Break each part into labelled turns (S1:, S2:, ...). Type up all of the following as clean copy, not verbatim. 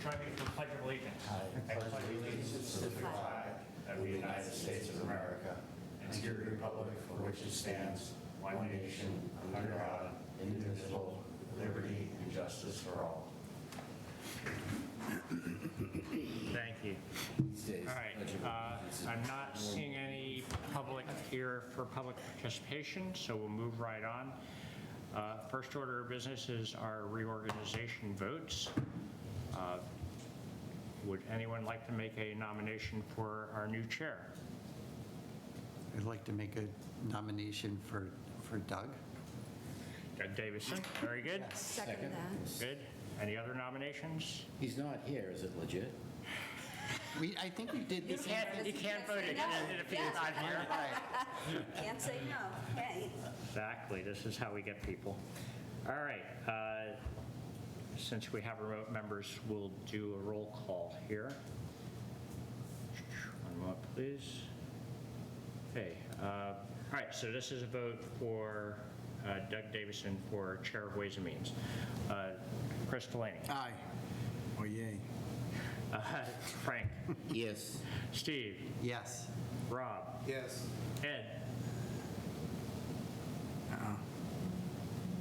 S1: join me for Pledge of Allegiance.
S2: I pledge allegiance to the flag of the United States of America and to the republic for which it stands, one nation, under God, indivisible, with liberty and justice for all.
S1: Thank you. All right, I'm not seeing any public here for public participation, so we'll move right on. First order of business is our reorganization votes. Would anyone like to make a nomination for our new chair?
S3: I'd like to make a nomination for Doug.
S1: Doug Davison, very good.
S4: Second that.
S1: Good. Any other nominations?
S2: He's not here, is it legit?
S3: I think we did
S1: You
S3: this.
S1: can't vote again if he's not here.
S4: Can't say no. Okay.
S1: Exactly, this is how we get people. All right, since we have remote members, we'll do a roll call here. One moment, please. Okay, all right, so this is a vote for Doug Davison for Chair of Ways and Means. Chris Delaney.
S3: Aye. Or yay.
S1: Frank.
S2: Yes.
S1: Steve.
S3: Yes.
S1: Rob.
S5: Yes.
S1: Ed.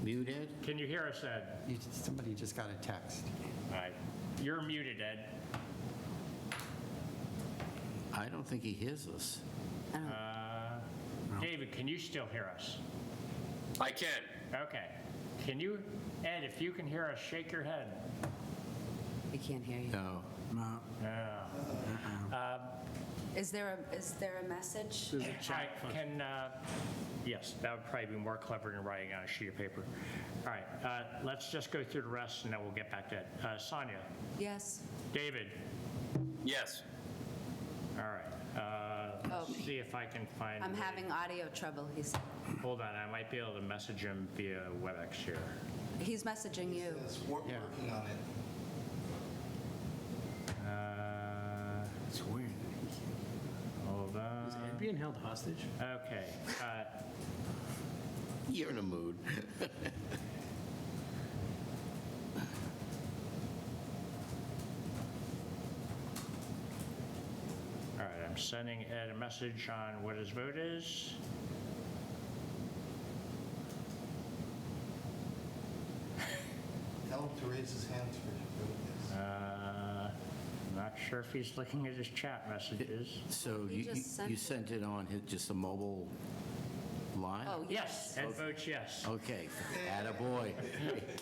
S2: Muted?
S1: Can you hear us, Ed?
S3: Somebody just got a text.
S1: All right, you're muted, Ed.
S2: I don't think he hears us.
S1: David, can you still hear us?
S5: I can.
S1: Okay. Can you, Ed, if you can hear us, shake your head.
S4: We can't hear you.
S2: No.
S1: No.
S4: Is there a message?
S1: Yes, that would probably be more clever than writing on a sheet of paper. All right, let's just go through the rest and then we'll get back to it. Sonia,
S4: Yes.
S1: David,
S5: Yes.
S1: all right. Let's see if I can find.
S4: I'm having audio trouble, he said.
S1: Hold on, I might be able to message him via WebEx here.
S4: He's messaging you.
S5: We're working on it.
S3: It's weird.
S1: Hold on.
S6: Is Ed being held hostage?
S1: Okay.
S2: You're in a mood.
S1: All right, I'm sending Ed a message on what his vote is.
S5: Tell him to raise his hand for
S1: Not sure if he's looking at his chat messages.
S2: So
S4: He just sent
S2: you
S4: it.
S2: sent it on just a mobile line?
S4: Oh,
S1: Yes, Ed votes yes.
S2: Okay, attaboy.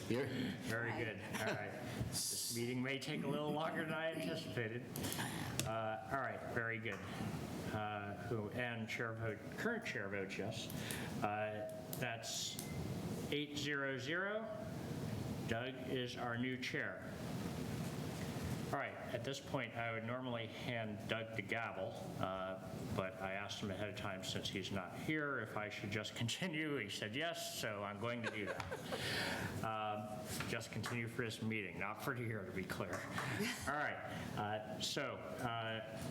S2: You're,
S1: Very good. All right. This meeting may take a little longer than I anticipated. All right, very good. And current chair votes yes. That's 8-0-0. Doug is our new chair. All right, at this point, I would normally hand Doug the gavel, but I asked him ahead of time, since he's not here, if I should just continue. He said yes, so I'm going to do that. Just continue for this meeting, not for here, to be clear. All right, so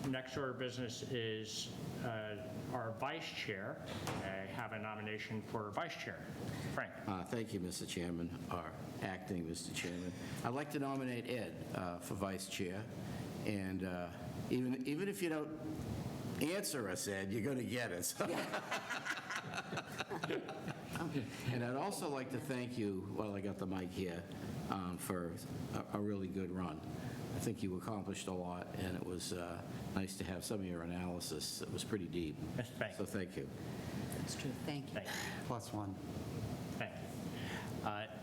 S1: next order of business is our vice chair. I have a nomination for vice chair. Frank.
S2: Thank you, Mr. Chairman, or acting Mr. Chairman. I'd like to nominate Ed for vice chair. And even if you don't answer us, Ed, you're going to get us. And I'd also like to thank you, while I got the mic here, for a really good run. I think you accomplished a lot, and it was nice to have some of your analysis. It was pretty deep.
S1: Thank you.
S2: So thank you.
S4: That's true. Thank you.
S1: Thank you.
S3: Plus one.
S1: Thank you.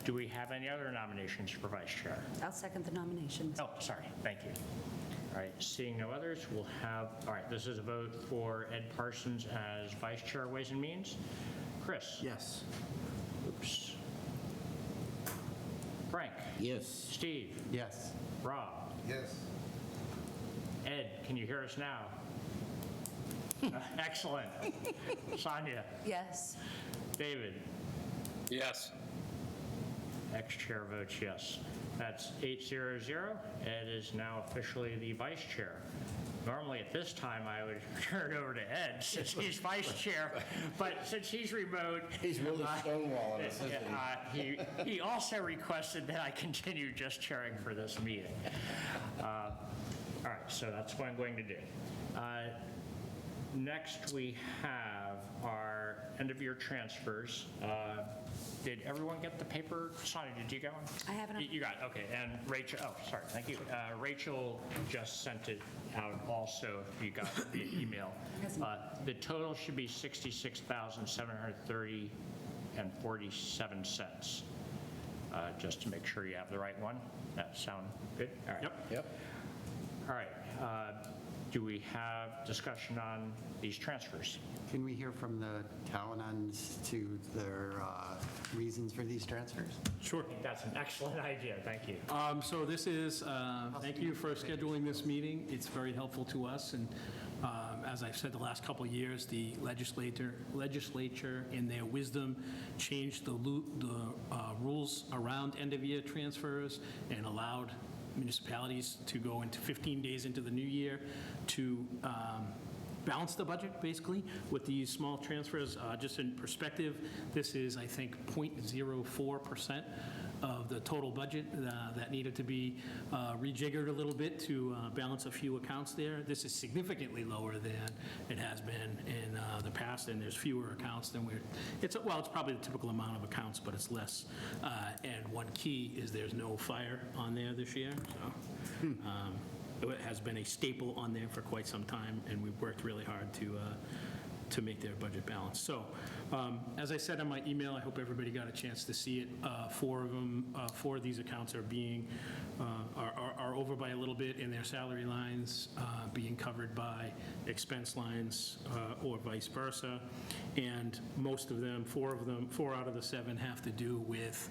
S1: Do we have any other nominations for vice chair?
S4: I'll second the nominations.
S1: Oh, sorry, thank you. All right, seeing no others, we'll have, all right, this is a vote for Ed Parsons as vice chair of Ways and Means. Chris?
S3: Yes.
S1: Oops. Frank?
S2: Yes.
S1: Steve?
S3: Yes.
S1: Rob?
S5: Yes.
S1: Ed, can you hear us now? Excellent. Sonia?
S4: Yes.
S1: David?
S5: Yes.
S1: ex-chair votes yes. That's 800. Ed is now officially the vice chair. Normally, at this time, I would turn it over to Ed, since he's vice chair, but since he's remote...
S2: He's really stonewalling us, isn't he?
S1: He also requested that I continue just chairing for this meeting. All right, so that's what I'm going to do. Next, we have our end-of-year transfers. Did everyone get the paper? Sonia, did you get one?
S4: I have it on-
S1: You got it, okay. And Rachel, oh, sorry, thank you. Rachel just sent it out also, if you got it via email. The total should be $66,730.47. Just to make sure you have the right one. That sound good? All right.
S2: Yep.
S1: All right. Do we have discussion on these transfers?
S3: Can we hear from the Talanons to their reasons for these transfers?
S6: Sure.
S1: I think that's an excellent idea. Thank you.
S6: So this is, thank you for scheduling this meeting. It's very helpful to us, and as I've said the last couple of years, the legislature, in their wisdom, changed the rules around end-of-year transfers and allowed municipalities to go into 15 days into the new year to balance the budget, basically, with these small transfers. Just in perspective, this is, I think, 0.04% of the total budget that needed to be rejiggered a little bit to balance a few accounts there. This is significantly lower than it has been in the past, and there's fewer accounts than it's probably the typical amount of accounts, but it's less. And one key is there's no fire on there this year, so. It has been a staple on there for quite some time, and we've worked really hard to make their budget balance. So, as I said in my email, I hope everybody got a chance to see it. Four of these accounts are are over by a little bit in their salary lines, being covered by expense lines, or vice versa. And most of them, four out of the seven, have to do with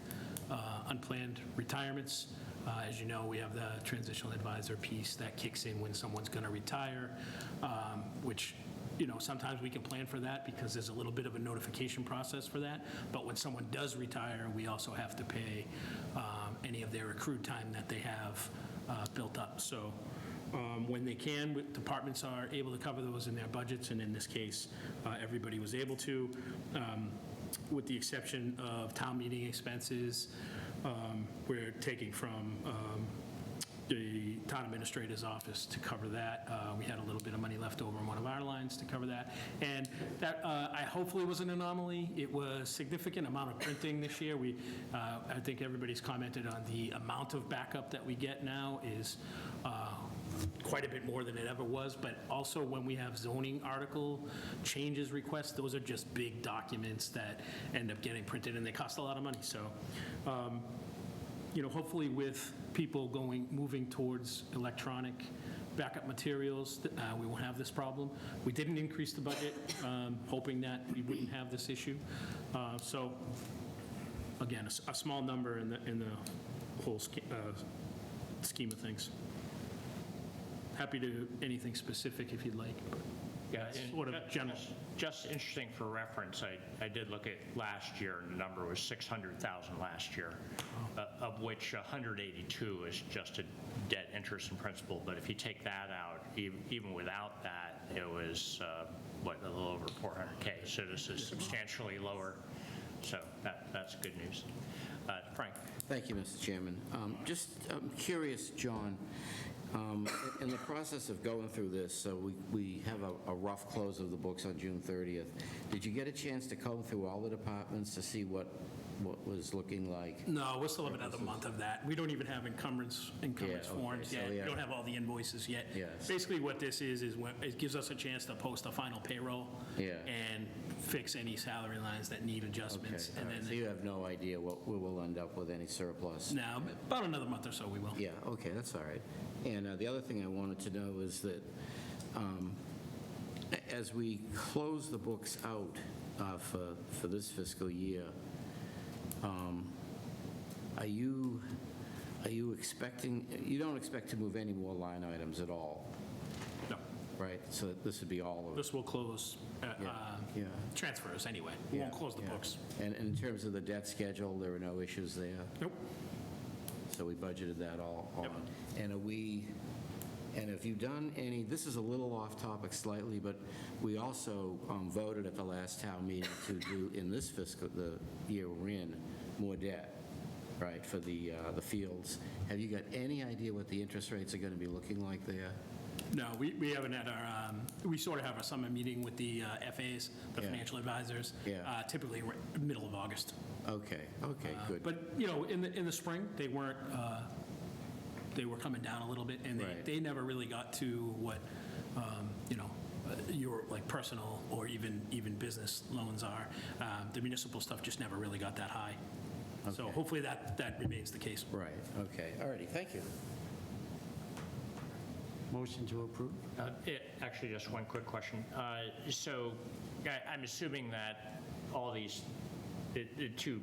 S6: unplanned retirements. As you know, we have the transitional advisor piece that kicks in when someone's going to retire, which, sometimes we can plan for that because there's a little bit of a notification process for that. But when someone does retire, we also have to pay any of their accrued time that they have built up. So when they can, departments are able to cover those in their budgets, and in this case, everybody was able to, with the exception of town meeting expenses. We're taking from the town administrator's office to cover that. We had a little bit of money left over in one of our lines to cover that. And that hopefully was an anomaly. It was significant amount of printing this year. I think everybody's commented on the amount of backup that we get now is quite a bit more than it ever was, but also when we have zoning article changes requests, those are just big documents that end up getting printed, and they cost a lot of money. So, hopefully with people moving towards electronic backup materials, we won't have this problem. We didn't increase the budget, hoping that we wouldn't have this issue. So, again, a small number in the whole scheme of things. Happy to do anything specific if you'd like. But
S1: Yeah,
S6: it's
S1: and
S6: sort of general.
S1: Just interesting for reference, I did look at last year, and the number was 600,000 last year, of which 182 is just a debt interest and principal. But if you take that out, even without that, it was, a little over 400K. So this is substantially lower. So that's good news. Frank?
S2: Thank you, Mr. Chairman. Just curious, John, in the process of going through this, so we have a rough close of the books on June 30th. Did you get a chance to comb through all the departments to see what was looking like?
S6: No, we'll still have another month of that. We don't even have encumbrance
S2: Yeah, okay,
S6: forms
S2: so
S6: yet.
S2: yeah.
S6: We don't have all the invoices yet.
S2: Yes.
S6: Basically, what this is it gives us a chance to post a final payroll
S2: Yeah.
S6: and fix any salary lines that need
S2: Okay,
S6: adjustments.
S2: all
S6: And
S2: right.
S6: then,
S2: So you have no idea what we will end up with, any surplus?
S6: now, about another month or so, we will.
S2: Yeah, okay, that's all right. And the other thing I wanted to know is that as we close the books out for this fiscal year, are you expecting, you don't expect to move any more line items at all,
S6: No.
S2: right? So this would be all of it.
S6: This will close
S2: Yeah.
S6: transfers anyway. We won't close the
S2: Yeah.
S6: books.
S2: And in terms of the debt schedule, there were no issues there?
S6: Nope.
S2: So we budgeted that all on.
S6: Yep.
S2: And have you done any, this is a little off topic slightly, but we also voted at the last town meeting to do, in this fiscal, the year we're in, more debt, right, for the fields. Have you got any idea what the interest rates are going to be looking like there?
S6: No, we haven't had our, we sort of have a summer meeting with the FAs, the
S2: Yeah.
S6: financial advisors,
S2: Yeah.
S6: typically middle of August.
S2: Okay, good.
S6: But, in the spring, they weren't, they were coming down a little bit, and
S2: Right.
S6: they never really got to what, your, like, personal or even business loans are. The municipal stuff just never really got that high. So
S2: Okay.
S6: hopefully that remains the case.
S2: Right, okay, all righty, thank you.
S3: Motion to approve?
S1: Actually, just one quick question. So I'm assuming that all these, the two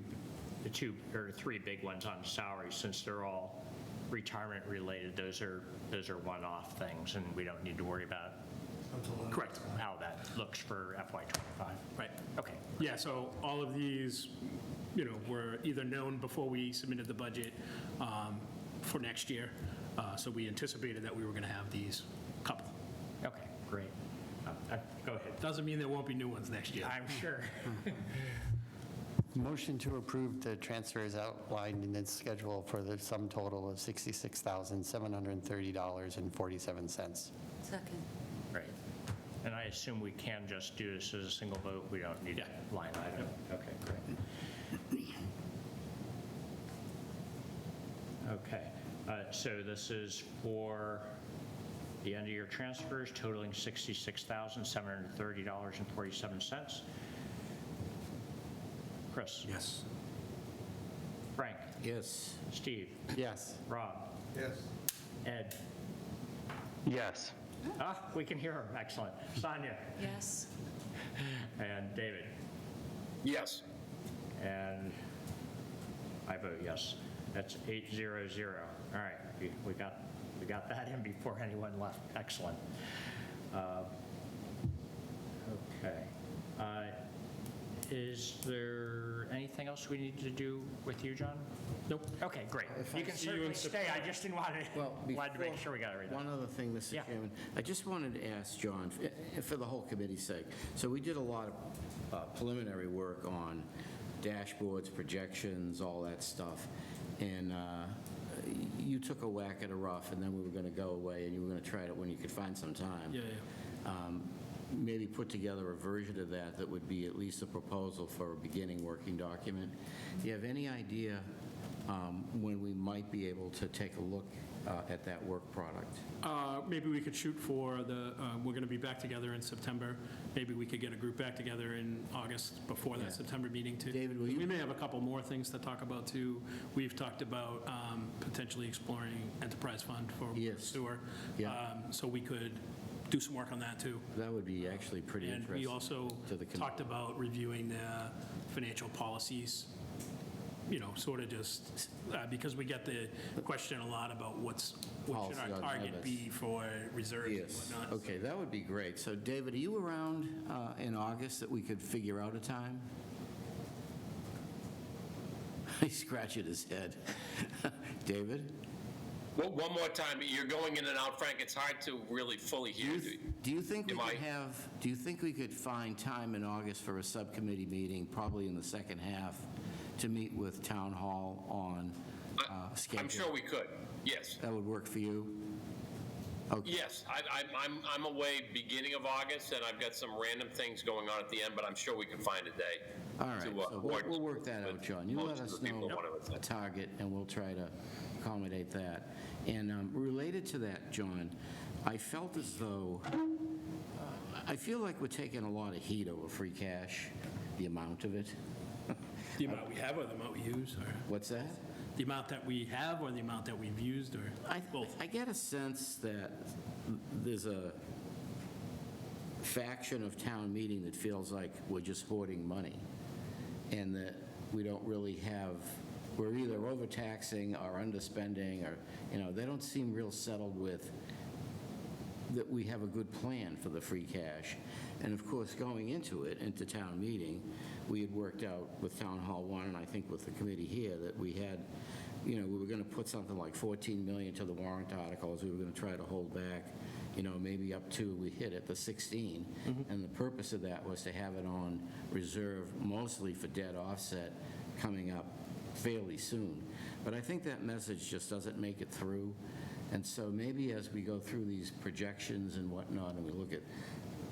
S1: or three big ones on salaries, since they're all retirement related, those are one-off things, and we don't need to worry about
S6: Correct.
S1: how that looks for FY '25.
S6: Right.
S1: Okay.
S6: Yeah, so all of these, were either known before we submitted the budget for next year. So we anticipated that we were going to have these couple.
S1: Okay, great. Go ahead.
S6: Doesn't mean there won't be new ones next year.
S1: I'm sure.
S3: Motion to approve the transfers outlined in its schedule for the sum total of $66,730.47.
S4: Second.
S1: Great. And I assume we can just do this as a single vote? We don't need a line item? Okay, great. Okay, so this is for the end of year transfers totaling $66,730.47. Chris?
S6: Yes.
S1: Frank?
S2: Yes.
S1: Steve?
S3: Yes.
S1: Rob?
S5: Yes.
S1: Ed?
S3: Yes.
S1: We can hear him, excellent. Sonia?
S4: Yes.
S1: And David?
S7: Yes.
S1: And I vote yes. That's 800. All right, we got that in before anyone left. Excellent. Okay. Is there anything else we need to do with you, John?
S6: Nope.
S1: Okay, great. You can
S6: see you
S1: certainly
S6: in
S1: stay. I just didn't want to,
S2: Well,
S1: wanted to make
S2: before-
S1: sure we got everything.
S2: One other thing, Mr.
S1: Yeah.
S2: Chairman. I just wanted to ask John, for the whole committee's sake, so we did a lot of preliminary work on dashboards, projections, all that stuff, and you took a whack at a rough, and then we were going to go away, and you were going to try it when you could find some time.
S6: Yeah.
S2: Maybe put together a version of that that would be at least a proposal for a beginning working document. Do you have any idea when we might be able to take a look at that work product?
S6: Maybe we could shoot for we're going to be back together in September. Maybe we could get a group back together in August before that September meeting too.
S2: David, will you-
S6: We may have a couple more things to talk about too. We've talked about potentially exploring enterprise fund for
S2: Yes.
S6: sewer.
S2: Yeah.
S6: So we could do some work on that too.
S2: That would be actually pretty
S6: And
S2: interesting.
S6: we also
S2: to the
S6: talked about reviewing the financial policies, sort of just, because we get the question a lot about what should
S2: Policy
S6: our
S2: on
S6: target
S2: debits.
S6: be for reserves
S2: Yes,
S6: and whatnot.
S2: okay, that would be great. So David, are you around in August that we could figure out a time? He's scratching his head. David?
S7: Well, one more time, you're going in and out, Frank. It's hard to really fully hear you.
S2: Do you think we
S7: Am I-
S2: do you think we could find time in August for a subcommittee meeting, probably in the second half, to meet with Town Hall on schedule?
S7: I'm sure we could, yes.
S2: That would work for you? Okay.
S7: Yes, I'm away beginning of August, and I've got some random things going on at the end, but I'm sure we can find a day.
S2: All right,
S7: to,
S2: so we'll work that out,
S7: with
S2: John. You
S7: most
S2: let
S7: of
S2: us
S7: the people
S2: know
S7: that want to
S2: a
S7: attend.
S2: target, and we'll try to accommodate that. And related to that, John, I felt as though, I feel like we're taking a lot of heat over free cash, the amount of it.
S6: The amount we have or the amount we use, or
S2: What's that?
S6: the amount that we have or the amount that we've used, or both?
S2: I get a sense that there's a faction of town meeting that feels like we're just hoarding money, and that we don't really have, we're either overtaxing or underspending, or, they don't seem real settled with that we have a good plan for the free cash. And of course, going into town meeting, we had worked out with Town Hall 1, and I think with the committee here, that we had, we were going to put something like 14 million to the warrant articles. We were going to try to hold back, maybe up to, we hit at the 16. And the purpose of that was to have it on reserve mostly for debt offset coming up fairly soon. But I think that message just doesn't make it through. And so maybe as we go through these projections and whatnot, and we look at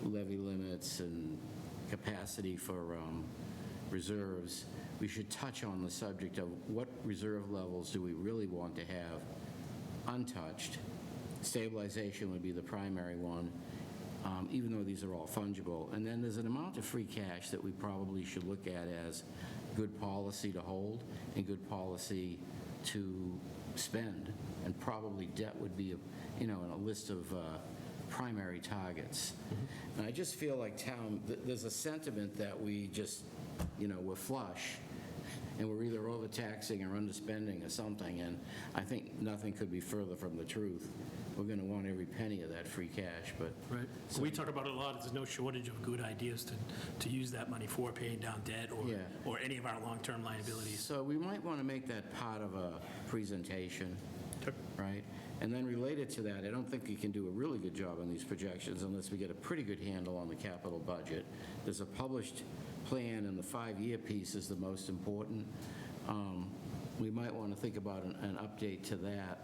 S2: levy limits and capacity for reserves, we should touch on the subject of what reserve levels do we really want to have untouched. Stabilization would be the primary one, even though these are all fungible. And then there's an amount of free cash that we probably should look at as good policy to hold and good policy to spend. And probably debt would be, in a list of primary targets. And I just feel like there's a sentiment that we just, we're flush, and we're either overtaxing or underspending or something, and I think nothing could be further from the truth. We're going to want every penny of that free cash, but...
S6: Right.
S2: So-
S6: We talk about it a lot. There's no shortage of good ideas to use that money for paying down debt
S2: Yeah.
S6: or any of our long-term liabilities.
S2: So we might want to make that part of a presentation,
S6: Sure.
S2: right? And then related to that, I don't think we can do a really good job on these projections unless we get a pretty good handle on the capital budget. There's a published plan, and the 5-year piece is the most important. We might want to think about an update to that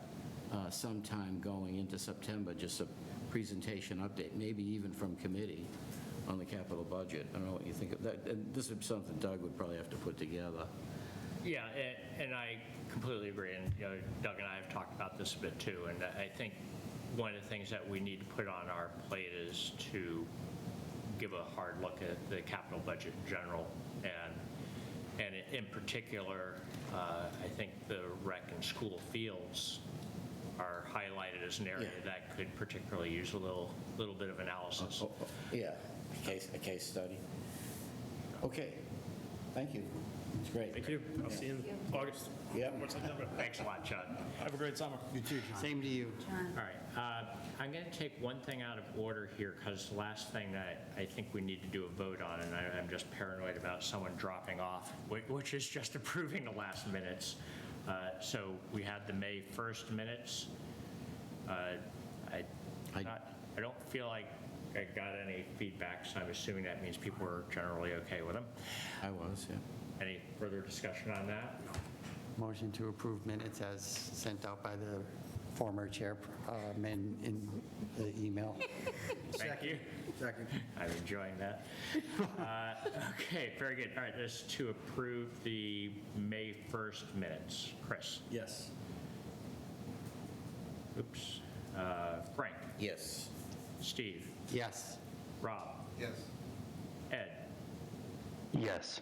S2: sometime going into September, just a presentation update, maybe even from committee on the capital budget. I don't know what you think of that. And this is something Doug would probably have to put together.
S1: Yeah, and I completely agree, and Doug and I have talked about this a bit too, and I think one of the things that we need to put on our plate is to give a hard look at the capital budget in general, and in particular, I think the rec and school fields are highlighted as an area
S2: Yeah.
S1: that could particularly use a little bit of analysis.
S2: Yeah, a case study. Okay, thank you. It's great.
S6: Thank you. I'll see you in August.
S2: Yeah.
S6: Or September.
S1: Thanks a lot, John.
S6: Have a great summer.
S3: You too, John. Same to you.
S4: John?
S1: All right, I'm going to take one thing out of order here, because the last thing that I think we need to do a vote on, and I'm just paranoid about someone dropping off, which is just approving the last minutes. So we had the May 1st minutes. I don't feel like I got any feedback, so I'm assuming that means people were generally okay with them.
S2: I was, yeah.
S1: Any further discussion on that?
S3: Motion to approve minutes as sent out by the former chairman in the email.
S1: Thank you.
S5: Second.
S1: I'm enjoying that. Okay, very good. All right, this is to approve the May 1st minutes. Chris?
S5: Yes.
S1: Oops. Frank?
S2: Yes.
S1: Steve?
S3: Yes.
S1: Rob?
S5: Yes.
S1: Ed?
S8: Yes.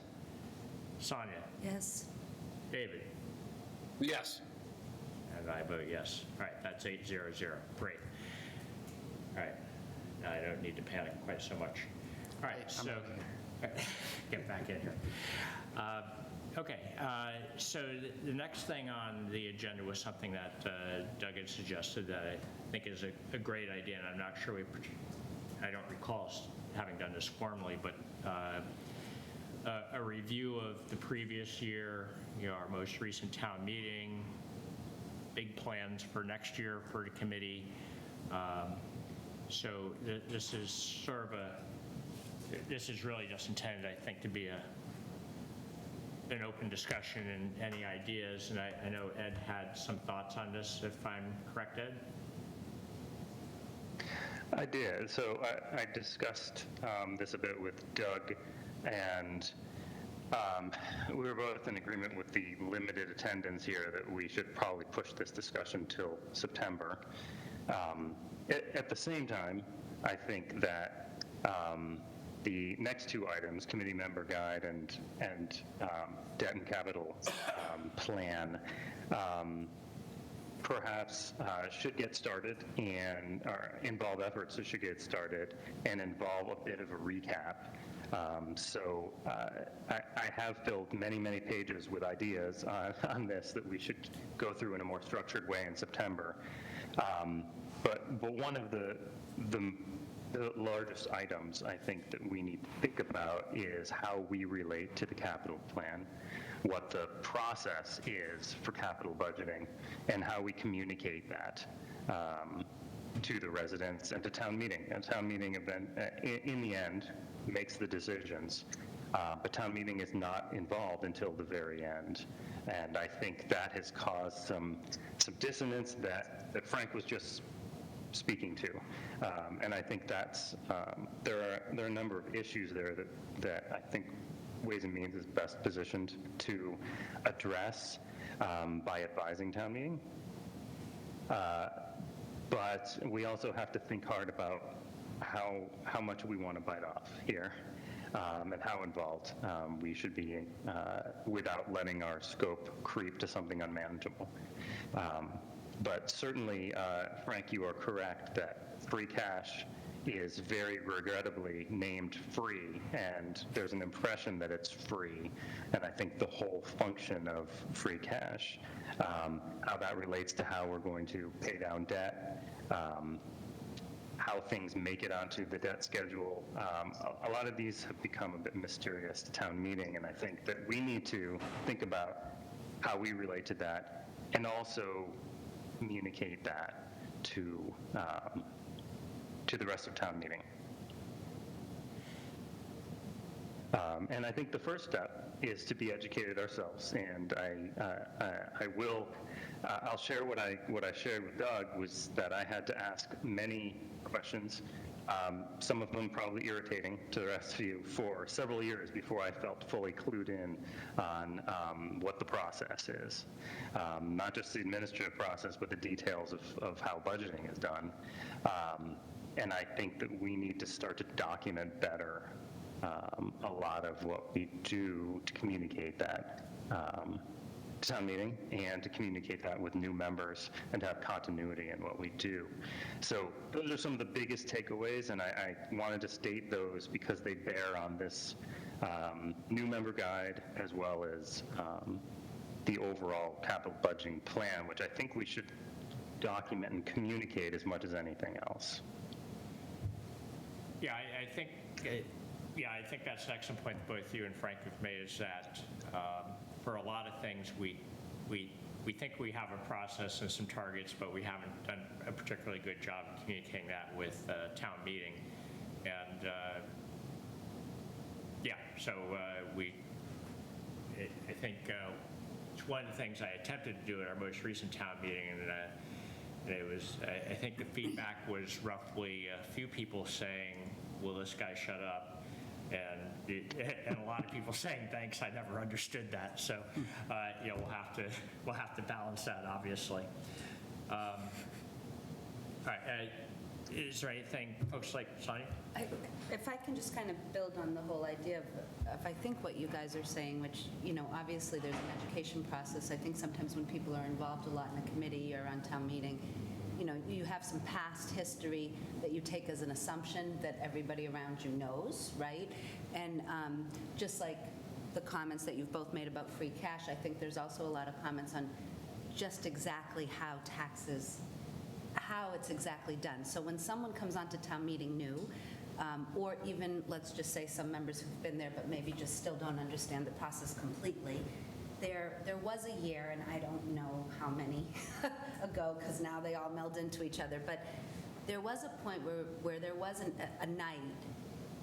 S1: Sonia?
S4: Yes.
S1: David?
S7: Yes.
S1: And I vote yes. All right, that's 800. Great. All right, now I don't need to panic quite so much. All right, so, get back in here. Okay, so the next thing on the agenda was something that Doug had suggested that I think is a great idea, and I'm not sure I don't recall having done this formally, but a review of the previous year, our most recent town meeting, big plans for next year for the committee. So this is sort of this is really just intended, I think, to be an open discussion and any ideas. And I know Ed had some thoughts on this, if I'm correct, Ed?
S8: I did. So I discussed this a bit with Doug, and we were both in agreement with the limited attendance here that we should probably push this discussion till September. At the same time, I think that the next two items, committee member guide and debt and capital plan, perhaps should get started and involve efforts that should get started and involve a bit of a recap. So I have filled many, many pages with ideas on this that we should go through in a more structured way in September. But one of the largest items I think that we need to think about is how we relate to the capital plan, what the process is for capital budgeting, and how we communicate that to the residents and to town meeting. And town meeting event, in the end, makes the decisions, but town meeting is not involved until the very end. And I think that has caused some dissonance that Frank was just speaking to. And I think that's, there are a number of issues there that I think Ways and Means is best positioned to address by advising town meeting. But we also have to think hard about how much we want to bite off here, and how involved we should be without letting our scope creep to something unmanageable. But certainly, Frank, you are correct that free cash is very regrettably named free, and there's an impression that it's free. And I think the whole function of free cash, how that relates to how we're going to pay down debt, how things make it onto the debt schedule, a lot of these have become a bit mysterious to town meeting, and I think that we need to think about how we relate to that and also communicate that to the rest of town meeting. And I think the first step is to be educated ourselves. And I'll share what I shared with Doug was that I had to ask many questions, some of them probably irritating to the rest of you, for several years before I felt fully clued in on what the process is. Not just the administrative process, but the details of how budgeting is done. And I think that we need to start to document better a lot of what we do to communicate that to town meeting and to communicate that with new members and to have continuity in what we do. So those are some of the biggest takeaways, and I wanted to state those because they bear on this new member guide as well as the overall capital budgeting plan, which I think we should document and communicate as much as anything else.
S1: Yeah, I think that's an excellent point that both you and Frank have made, is that for a lot of things, we think we have a process and some targets, but we haven't done a particularly good job of communicating that with town meeting. And so I think it's one of the things I attempted to do at our most recent town meeting, and it was, I think the feedback was roughly a few people saying, will this guy shut up? And a lot of people saying, thanks, I never understood that. So, we'll have to balance that, obviously. All right, is there anything folks like, Sonia?
S4: If I can just kind of build on the whole idea of I think what you guys are saying, which, obviously there's an education process. I think sometimes when people are involved a lot in a committee or on town meeting, you have some past history that you take as an assumption that everybody around you knows, right? And just like the comments that you've both made about free cash, I think there's also a lot of comments on just exactly how it's exactly done. So when someone comes onto town meeting new, or even, let's just say, some members who've been there but maybe just still don't understand the process completely, there was a year, and I don't know how many ago, because now they all meld into each other, but there was a point where there wasn't a night,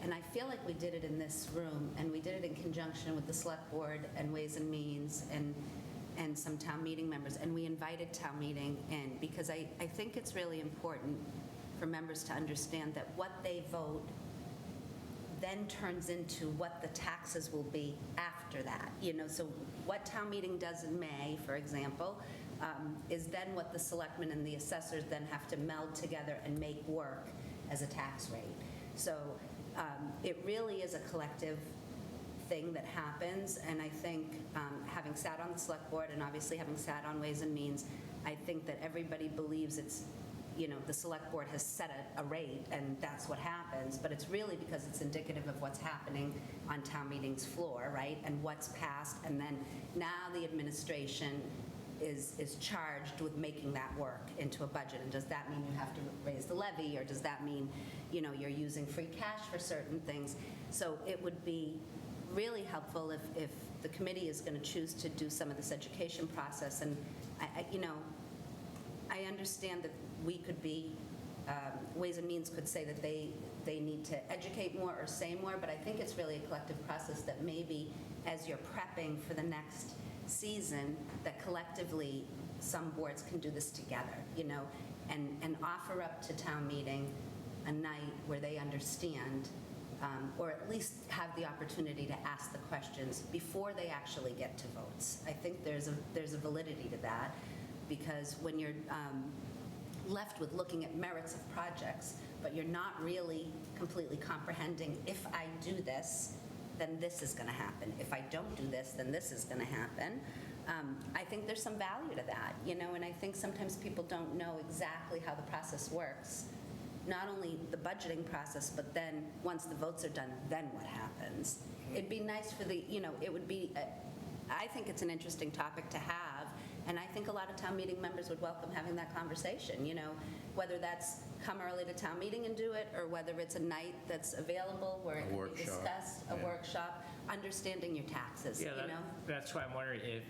S4: and I feel like we did it in this room, and we did it in conjunction with the select board and Ways and Means and some town meeting members, and we invited town meeting in, because I think it's really important for members to understand that what they vote then turns into what the taxes will be after that. So what town meeting does in May, for example, is then what the selectmen and the assessors then have to meld together and make work as a tax rate. So it really is a collective thing that happens, and I think having sat on the select board and obviously having sat on Ways and Means, I think that everybody believes it's, the select board has set a rate and that's what happens, but it's really because it's indicative of what's happening on town meeting's floor, right? And what's passed, and then now the administration is charged with making that work into a budget? And does that mean you have to raise the levy, or does that mean, you're using free cash for certain things? So it would be really helpful if the committee is going to choose to do some of this education process. And I understand that we could be, Ways and Means could say that they need to educate more or say more, but I think it's really a collective process that maybe as you're prepping for the next season, that collectively some boards can do this together, and offer up to town meeting a night where they understand, or at least have the opportunity to ask the questions before they actually get to votes. I think there's a validity to that, because when you're left with looking at merits of projects, but you're not really completely comprehending, if I do this, then this is going to happen. If I don't do this, then this is going to happen. I think there's some value to that, and I think sometimes people don't know exactly how the process works. Not only the budgeting process, but then once the votes are done, then what happens? It'd be nice for it would be, I think it's an interesting topic to have, and I think a lot of town meeting members would welcome having that conversation, whether that's come early to town meeting and do it, or whether it's a night that's available where it can be
S2: workshop,
S4: discussed, a workshop, understanding your taxes,
S1: Yeah, that's why I'm wondering if,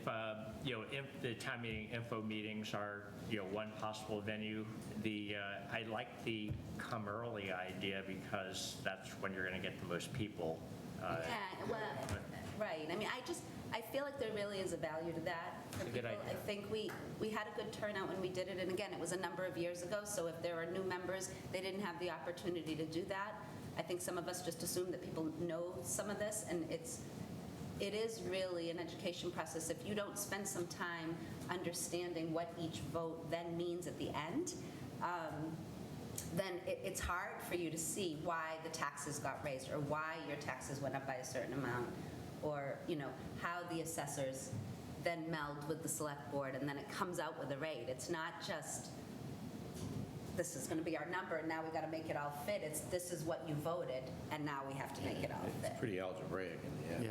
S1: if the town meeting info meetings are, one possible venue. I like the come early idea because that's when you're going to get the most people.
S4: Yeah, well, right. I mean, I feel like there really is a value to that for
S1: It's a good
S4: people.
S1: idea.
S4: I think we had a good turnout when we did it, and again, it was a number of years ago, so if there are new members, they didn't have the opportunity to do that. I think some of us just assume that people know some of this, and it is really an education process. If you don't spend some time understanding what each vote then means at the end, then it's hard for you to see why the taxes got raised, or why your taxes went up by a certain amount, or how the assessors then meld with the select board, and then it comes out with a rate. It's not just, this is going to be our number, and now we got to make it all fit. It's, this is what you voted, and now we have to make it all fit.
S2: It's pretty algebraic in the end.
S3: Yeah.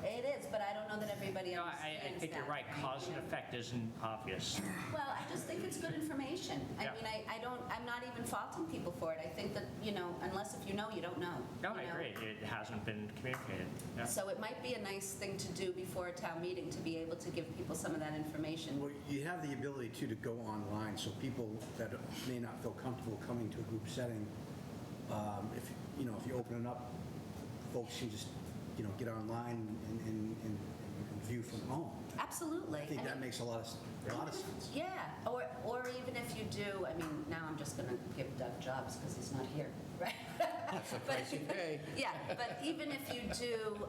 S4: It is, but I don't know that everybody
S1: No,
S4: understands
S1: I think you're
S4: that.
S1: right. Cause and effect isn't obvious.
S4: Well, I just think it's good information.
S1: Yeah.
S4: I mean, I'm not even faulting people for it. I think that, unless if you know, you don't know.
S1: No, I
S4: you know?
S1: agree. It hasn't been communicated. Yeah.
S4: So it might be a nice thing to do before a town meeting, to be able to give people some of that information.
S9: Well, you have the ability to go online, so people that may not feel comfortable coming to a group setting, if you open it up, folks can just, get online and view from home.
S4: Absolutely.
S9: I think that makes a lot of sense.
S4: Yeah, or even if you do, I mean, now I'm just going to give Doug jobs because he's not here, right?
S2: That's the price you pay.
S4: Yeah, but even if you do,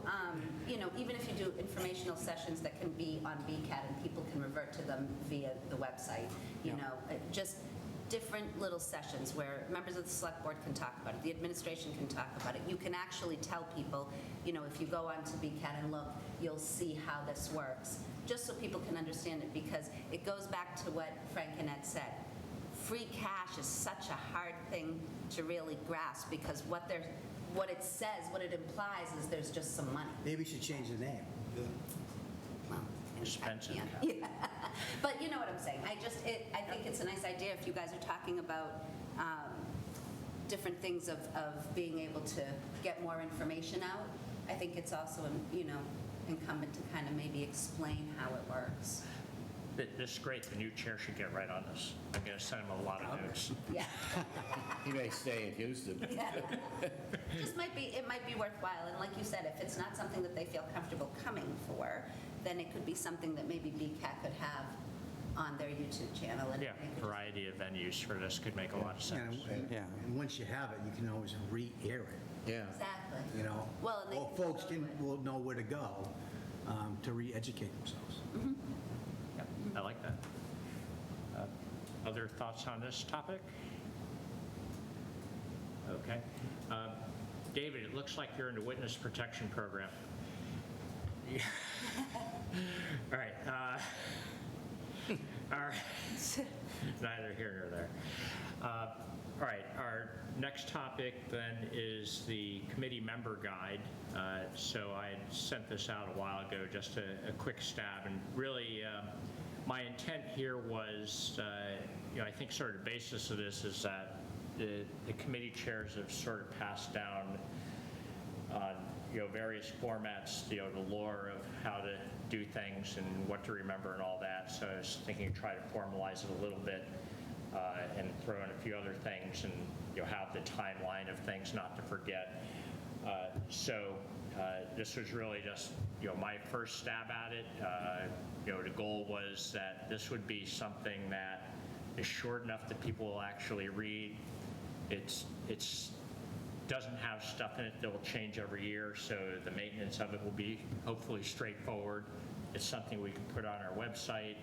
S4: even if you do informational sessions that can be on BCAT and people can revert to them via the website, just different little sessions where members of the select board can talk about it, the administration can talk about it. You can actually tell people, if you go onto BCAT and look, you'll see how this works, just so people can understand it, because it goes back to what Frank and Ed said. Free cash is such a hard thing to really grasp, because what it says, what it implies is there's just some money.
S9: Maybe we should change the name.
S4: Well,
S1: Expensive.
S4: Yeah. But you know what I'm saying. I think it's a nice idea if you guys are talking about different things of being able to get more information out. I think it's also, incumbent to kind of maybe explain how it works.
S1: This is great. The new chair should get right on this. I'm going to send him a lot of notes.
S4: Yeah.
S2: He may stay in Houston.
S4: Yeah. It might be worthwhile. And like you said, if it's not something that they feel comfortable coming for, then it could be something that maybe BCAT could have on their YouTube channel. And
S1: Yeah,
S4: they could
S1: variety of venues for this could make a lot of sense.
S3: Yeah.
S9: And once you have it, you can always re-air it,
S2: Yeah.
S4: Exactly.
S9: Well,
S4: and they
S9: folks
S4: can go
S9: will know where to go to re-educate themselves.
S1: Yeah, I like that. Other thoughts on this topic? Okay. David, it looks like you're in the witness protection program. Yeah. All right. Neither here nor there. All right. Our next topic then is the committee member guide. So I had sent this out a while ago, just a quick stab, and really my intent here was, I think sort of the basis of this is that the committee chairs have sort of passed down on, various formats, the lore of how to do things and what to remember and all that. So I was thinking to try to formalize it a little bit and throw in a few other things and, have the timeline of things not to forget. So this was really just, my first stab at it. The goal was that this would be something that is short enough that people will actually read. It's doesn't have stuff in it that will change every year, so the maintenance of it will be hopefully straightforward. It's something we can put on our website.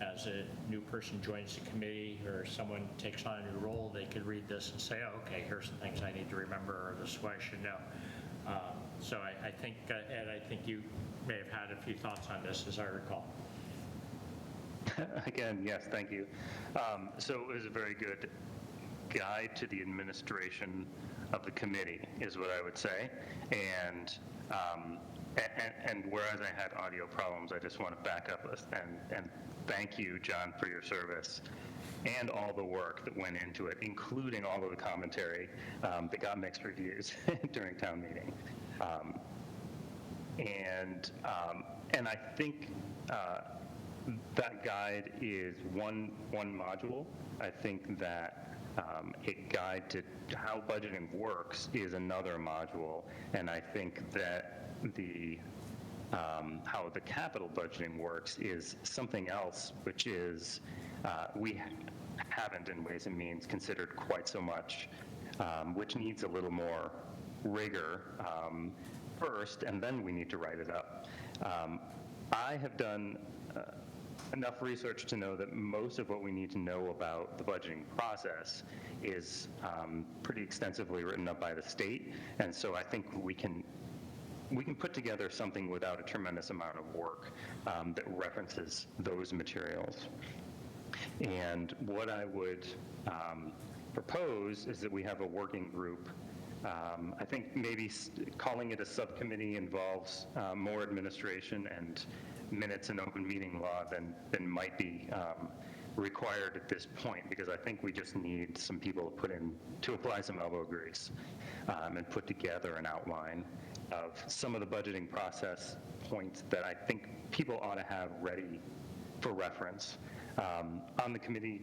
S1: As a new person joins the committee or someone takes on a new role, they could read this and say, oh, okay, here's the things I need to remember, or this is what I should know. So I think, Ed, I think you may have had a few thoughts on this, as I recall.
S8: Again, yes, thank you. So it was a very good guide to the administration of the committee, is what I would say. And whereas I had audio problems, I just want to back up and thank you, John, for your service and all the work that went into it, including all of the commentary that got mixed reviews during town meeting. And I think that guide is one module. I think that a guide to how budgeting works is another module, and I think that how the capital budgeting works is something else, which is we haven't in Ways and Means considered quite so much, which needs a little more rigor first, and then we need to write it up. I have done enough research to know that most of what we need to know about the budgeting process is pretty extensively written up by the state, and so I think we can put together something without a tremendous amount of work that references those materials. And what I would propose is that we have a working group. I think maybe calling it a subcommittee involves more administration and minutes and open meeting law than might be required at this point, because I think we just need some people to apply some elbow grease and put together an outline of some of the budgeting process points that I think people ought to have ready for reference on the committee,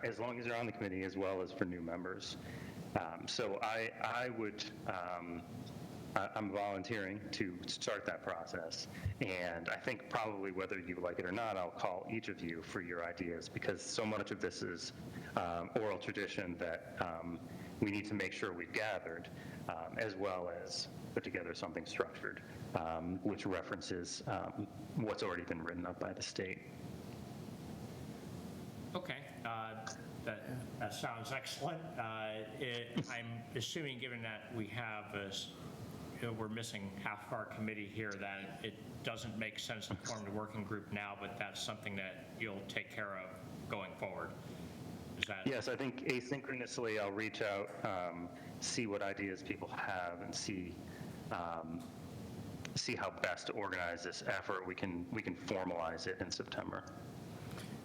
S8: as long as they're on the committee, as well as for new members. So I'm volunteering to start that process, and I think probably whether you like it or not, I'll call each of you for your ideas, because so much of this is oral tradition that we need to make sure we've gathered, as well as put together something structured, which references what's already been written up by the state.
S1: Okay, that sounds excellent. I'm assuming, given that we have we're missing half of our committee here, that it doesn't make sense to form the working group now, but that's something that you'll take care of going forward. Is that?
S8: Yes, I think asynchronously I'll reach out, see what ideas people have, and see how best to organize this effort. We can formalize it in September.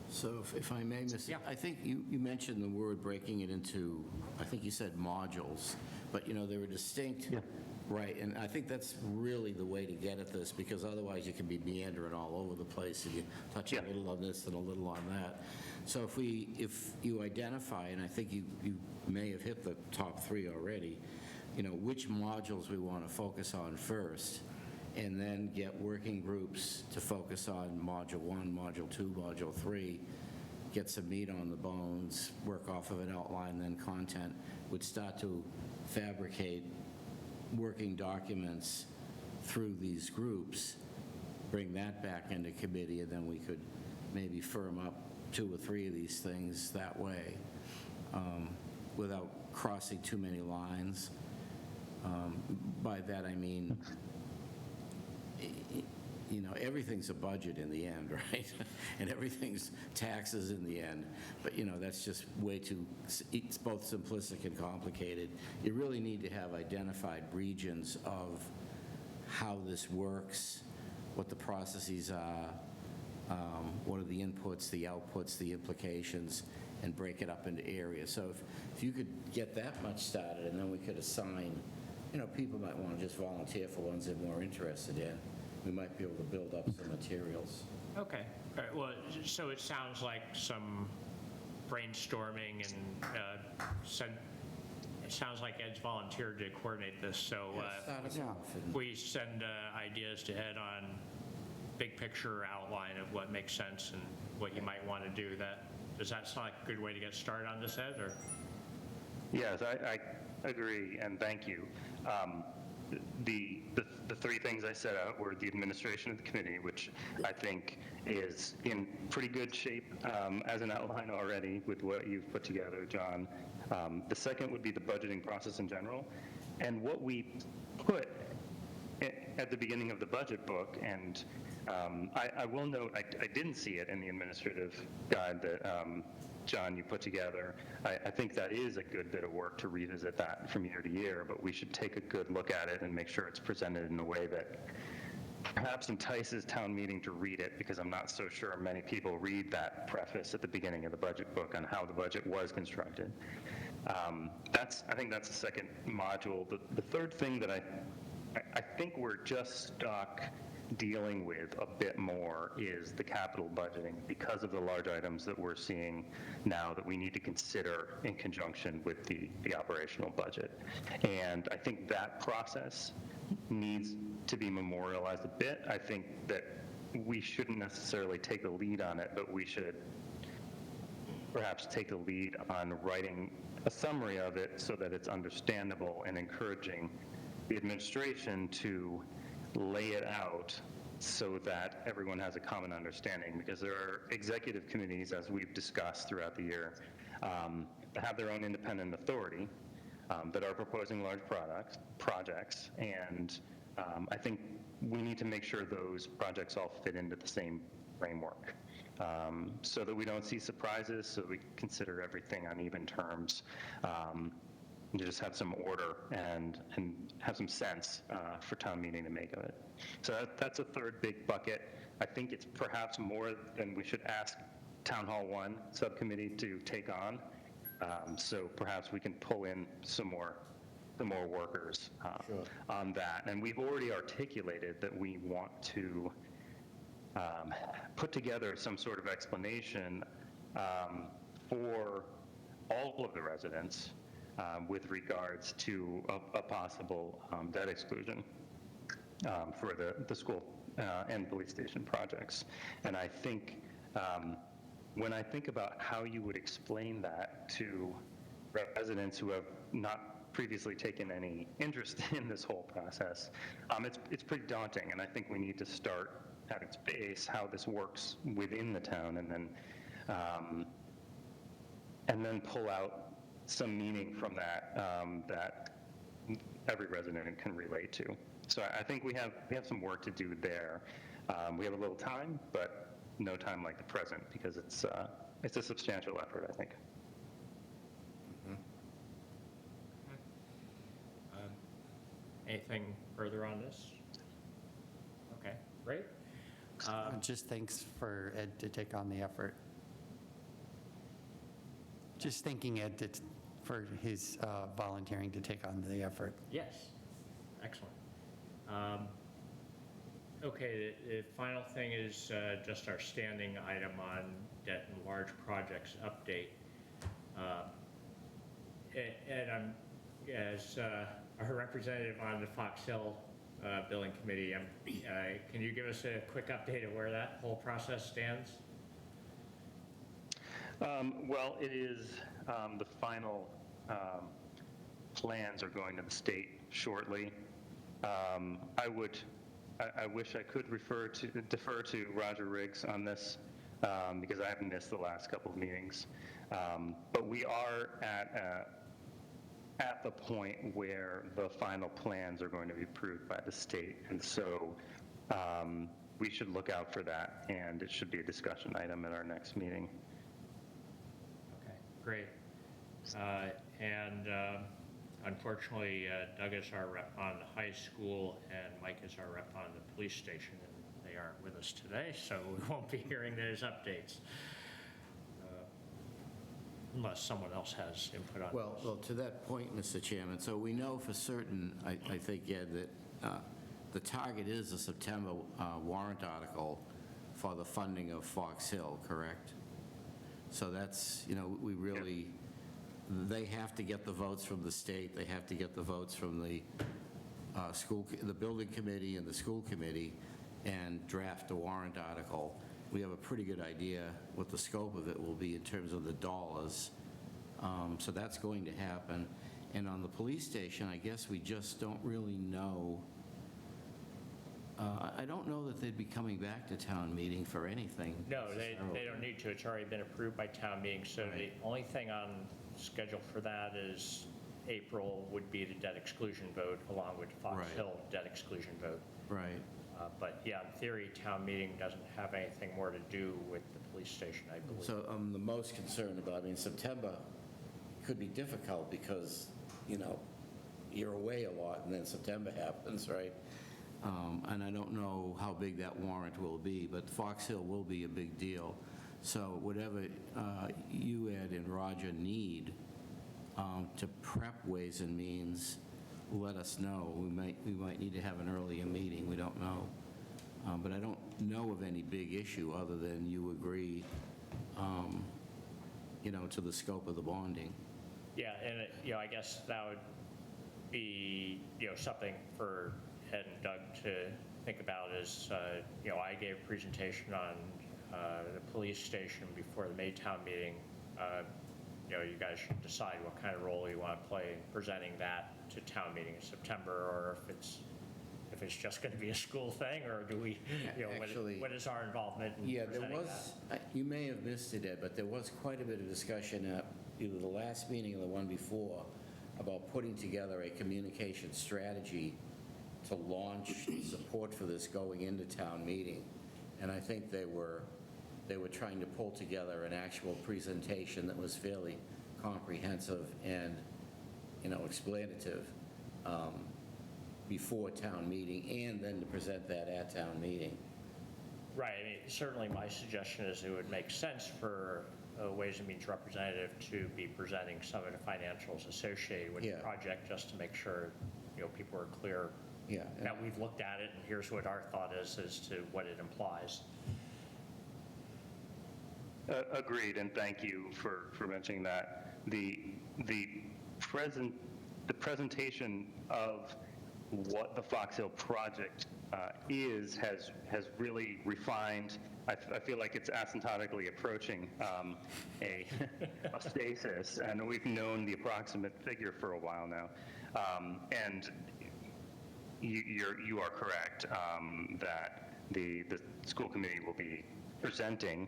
S2: So if I may, Mr.
S1: Yeah.
S2: I think you mentioned the word breaking it into, I think you said modules, but they were distinct.
S8: Yeah.
S2: Right, and I think that's really the way to get at this, because otherwise you can be meandering all over the place and you touch a little on this and a little on that. So if you identify, and I think you may have hit the top three already, which modules we want to focus on first, and then get working groups to focus on Module 1, Module 2, Module 3, get some meat on the bones, work off of an outline, then content, would start to fabricate working documents through these groups, bring that back into committee, and then we could maybe firm up 2 or 3 of these things that way without crossing too many lines. By that I mean, everything's a budget in the end, right? And everything's taxes in the end. But, that's just way too, it's both simplistic and complicated. You really need to have identified regions of how this works, what the processes are, what are the inputs, the outputs, the implications, and break it up into areas. So if you could get that much started, and then we could assign, people might want to just volunteer for ones they're more interested in. We might be able to build up some materials.
S1: Okay. All right. Well, so it sounds like some brainstorming and it sounds like Ed's volunteered to coordinate this. So
S2: Start us
S3: Yeah.
S2: off and-
S1: we send ideas to Ed on big picture outline of what makes sense and what you might want to do. Does that sound like a good way to get started on this, Ed? Or?
S8: Yes, I agree, and thank you. The three things I set out were the administration of the committee, which I think is in pretty good shape as an outline already with what you've put together, John. The second would be the budgeting process in general, and what we put at the beginning of the budget book, and I will note, I didn't see it in the administrative guide that John, you put together. I think that is a good bit of work to revisit that from year to year, but we should take a good look at it and make sure it's presented in a way that perhaps entices town meeting to read it, because I'm not so sure many people read that preface at the beginning of the budget book on how the budget was constructed. I think that's the second module. The third thing that I think we're just stuck dealing with a bit more is the capital budgeting, because of the large items that we're seeing now that we need to consider in conjunction with the operational budget. And I think that process needs to be memorialized a bit. I think that we shouldn't necessarily take the lead on it, but we should perhaps take the lead on writing a summary of it so that it's understandable and encouraging the administration to lay it out so that everyone has a common understanding, because there are executive committees, as we've discussed throughout the year, that have their own independent authority, that are proposing large projects, and I think we need to make sure those projects all fit into the same framework, so that we don't see surprises, so we consider everything on even terms, and just have some order and have some sense for town meeting to make of it. So that's a third big bucket. I think it's perhaps more than we should ask Town Hall 1 subcommittee to take on. So perhaps we can pull in some more workers on that. And we've already articulated that we want to put together some sort of explanation for all of the residents with regards to a possible debt exclusion for the school and police station projects. And I think when I think about how you would explain that to residents who have not previously taken any interest in this whole process, it's pretty daunting, and I think we need to start at its base how this works within the town, and then pull out some meaning from that that every resident can relate to. So I think we have some work to do there. We have a little time, but no time like the present, because it's a substantial effort, I think.
S1: Anything further on this? Okay, great.
S3: Just thanks for Ed to take on the effort. Just thanking Ed for his volunteering to take on the effort.
S1: Yes, excellent. Okay, the final thing is just our standing item on debt and large projects update. And as our representative on the Fox Hill Billing Committee, can you give us a quick update of where that whole process stands?
S8: Well, it is the final plans are going to the state shortly. I wish I could defer to Roger Riggs on this, because I have missed the last couple of meetings. But we are at the point where the final plans are going to be approved by the state, and so we should look out for that, and it should be a discussion item at our next meeting.
S1: Okay, great. And unfortunately, Doug is our rep on the high school, and Mike is our rep on the police station, and they aren't with us today, so we won't be hearing those updates. Unless someone else has input on
S2: Well,
S1: this.
S2: to that point, Mr. Chairman, so we know for certain, I think, Ed, that the target is a September warrant article for the funding of Fox Hill, correct? So that's, we really, they have to get the votes from the state, they have to get the votes from the the building committee and the school committee, and draft a warrant article. We have a pretty good idea what the scope of it will be in terms of the dollars. So that's going to happen. And on the police station, I guess we just don't really know. I don't know that they'd be coming back to town meeting for anything.
S1: No, they don't need to. It's already been approved by town meeting. So the only thing on schedule for that is April would be the debt exclusion vote along with Fox
S2: Right.
S1: Hill debt exclusion vote.
S2: Right.
S1: But yeah, in theory, town meeting doesn't have anything more to do with the police station, I believe.
S2: So I'm the most concerned about, September could be difficult because, you're away a lot and then September happens, right? And I don't know how big that warrant will be, but Fox Hill will be a big deal. So whatever you, Ed, and Roger need to prep Ways and Means, let us know. We might need to have an earlier meeting, we don't know. But I don't know of any big issue other than you agree, to the scope of the bonding.
S1: Yeah, and, I guess that would be, something for Ed and Doug to think about is, I gave a presentation on the police station before the Maytown meeting. You guys should decide what kind of role you want to play in presenting that to town meeting in September, or if it's just going to be a school thing, or do we,
S2: Actually,
S1: what is our involvement in
S2: Yeah,
S1: presenting
S2: there was, you may have missed it, Ed, but there was quite a bit of discussion at either the last meeting or the one before about putting together a communication strategy to launch support for this going into town meeting. And I think they were trying to pull together an actual presentation that was fairly comprehensive and, explanative before town meeting, and then to present that at town meeting.
S1: Right, certainly my suggestion is it would make sense for a Ways and Means representative to be presenting some of the financials associated with the
S2: Yeah.
S1: project, just to make sure, people are clear
S2: Yeah.
S1: that we've looked at it and here's what our thought is as to what it implies.
S8: Agreed, and thank you for mentioning that. The presentation of what the Fox Hill project has really refined. I feel like it's asymptotically approaching a stasis, and we've known the approximate figure for a while now. And you are correct that the school committee will be presenting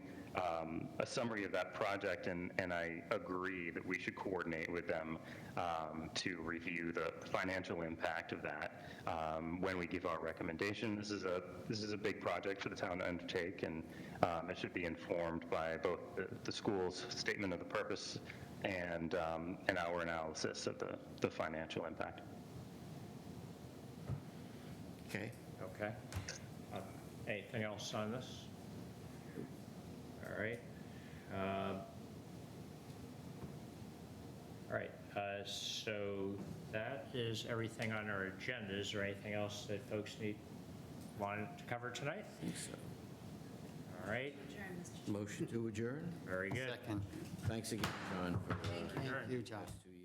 S8: a summary of that project, and I agree that we should coordinate with them to review the financial impact of that when we give our recommendation. This is a big project for the town to undertake, and it should be informed by both the school's statement of the purpose and our analysis of the financial impact.
S2: Okay.
S1: Okay. Anything else on this? All right. All right, so that is everything on our agenda. Is there anything else that folks wanted to cover tonight?
S2: I think so.
S1: All right,
S4: Adjourn, Mr. Chairman.
S2: Motion to adjourn?
S1: very good.
S3: Second.
S2: Thanks again, John, for
S3: Thank you, John.
S2: last 2 years.